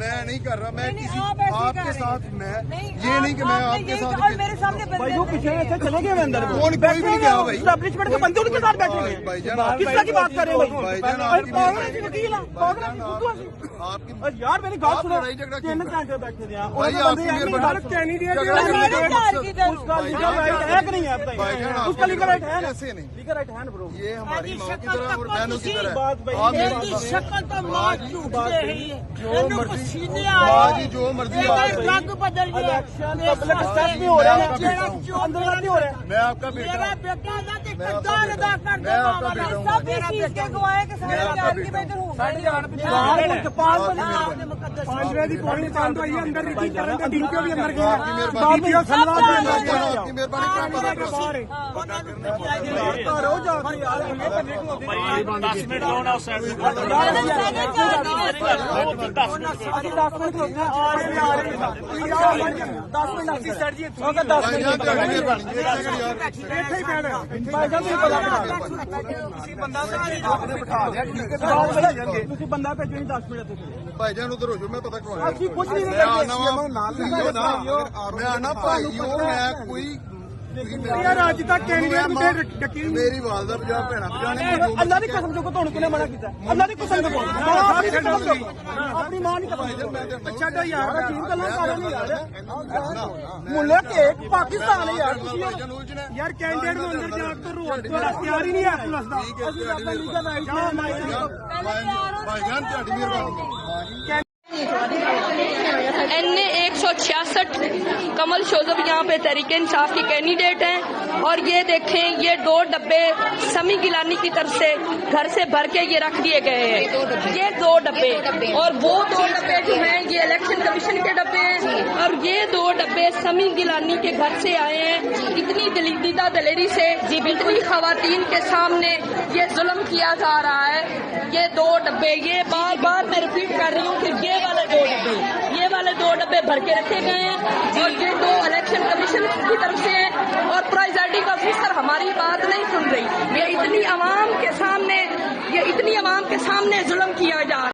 मैं नहीं कर रहा, मैं किसी आपके साथ मैं ये नहीं कि मैं आपके साथ मेरे सामने भाई वो पीछे से चले गए अंदर कोई भी नहीं गया भाई। एस्टैब्लिशमेंट के बंदे उनके साथ बैठे हुए हैं। किस तरह की बात कर रहे हो भाई? यार मेरी बात सुनो, तीन घंटे बैठे थे उसका लीगल राइट है कि नहीं है? उसका लीगल राइट है ना? लीगल राइट है ना ब्रो? ये हमारी माँ की तरह और बहनों की तरह बात भाई शक्ल तो माँ झूठ दे रही है। पसीने जी जो मर्जी रंग बदल गया। नहीं हो रहा है, अंदर नहीं हो रहा है। मैं आपका मेरा बेटा बेटा ना किरदार अदा कर दो। सब इस चीज के गवाए के सारे प्यार की बेहतर हूँ। 5 बजे की पौड़ी चांद आई अंदर रिटीक करने के डीपीओ भी अंदर गया। आपकी मेहरबानी करो जाके यार हमें करने को 10 मिनट होना उस साइड 10 मिनट होते हैं और भी आ रहे हैं 10 मिनट आपकी सर जी होगा 10 मिनट ਇੱਥੇ ਹੀ ਪੈਣਾ ਭਾਈ ਸਾਹਿਬ ਤੁਸੀਂ ਬੰਦਾ ਆਪਨੇ ਬਿਠਾ ਦਿਆ ਠੀਕ ਹੈ ਤੁਸੀਂ ਬੰਦਾ ਭੇਜੋ ਨਹੀਂ 10 ਮਿੰਟ ਇੱਥੇ ਭਾਈ ਜਾਨ ਉਧਰ ਹੋ ਜਾਓ, ਮੈਂ ਪਤਾ ਕਰਵਾਉਣਾ। ਅਸੀਂ ਕੁਝ ਨਹੀਂ ਕਰਦੇ ਮੈਂ ਆਣਾ ਭਾਈਓ, ਮੈਂ ਕੋਈ ਯਾਰ ਅੱਜ ਤੱਕ ਕੈਂਡੀਡੇਟ ਨੂੰ ਡੱਕੀ ਮੇਰੀ ਵਾਲਦਾ 50 ਭੈਣਾਂ ਜਾਣੇ ਅੱਲਾ ਦੀ ਕਸਮ ਜੋ ਤੁਹਾਨੂੰ ਕਿਹਨੇ ਮਨਾ ਕੀਤਾ? ਅੱਲਾ ਦੀ ਕਸਮ ਜੋ ਆਪਣੀ ਮਾਂ ਨਹੀਂ ਕਸਮ ਛੱਡੋ ਯਾਰ ਯਕੀਨ ਗੱਲਾਂ ਕਰ ਰਹੇ ਯਾਰ ਮੁੱਲੇ ਕੇ ਪਾਕਿਸਤਾਨ ਹੈ ਯਾਰ ਤੁਸੀਂ ਯਾਰ ਕੈਂਡੀਡੇਟ ਨੂੰ ਅੰਦਰ ਜਾ ਕੇ ਰੋਕ ਤੁਹਾਡਾ ਤਿਆਰ ਹੀ ਨਹੀਂ ਹੈ ਪੁਲਿਸ ਦਾ। ਅਸੀਂ ਆਪਣਾ ਲੀਗਲ ਰਾਈਟ ਭਾਈ ਜਾਨ ਤੁਹਾਡੀ ਮਿਹਰਬਾਨੀ। NA 166 कमल शोजब यहाँ पे तहरीक इंसाफ की कैंडिडेट हैं और ये देखें ये 2 डब्बे समी गिलानी की तरफ से घर से भर के ये रख दिए गए हैं। ये 2 डब्बे और वो 2 डब्बे जो हैं ये इलेक्शन कमीशन के डब्बे हैं और ये 2 डब्बे समी गिलानी के घर से आए हैं। इतनी दलीदीदा दलेरी से इतनी खवातीन के सामने ये जुल्म किया जा रहा है। ये 2 डब्बे ये बार बार मैं रिपीट कर रही हूँ कि ये वाले 2 डब्बे भर के रखे गए हैं और ये 2 इलेक्शन कमीशन की तरफ से हैं और प्रिजाइडिंग ऑफिसर हमारी बात नहीं सुन रही। ये इतनी आवाम के सामने जुल्म किया जा रहा है।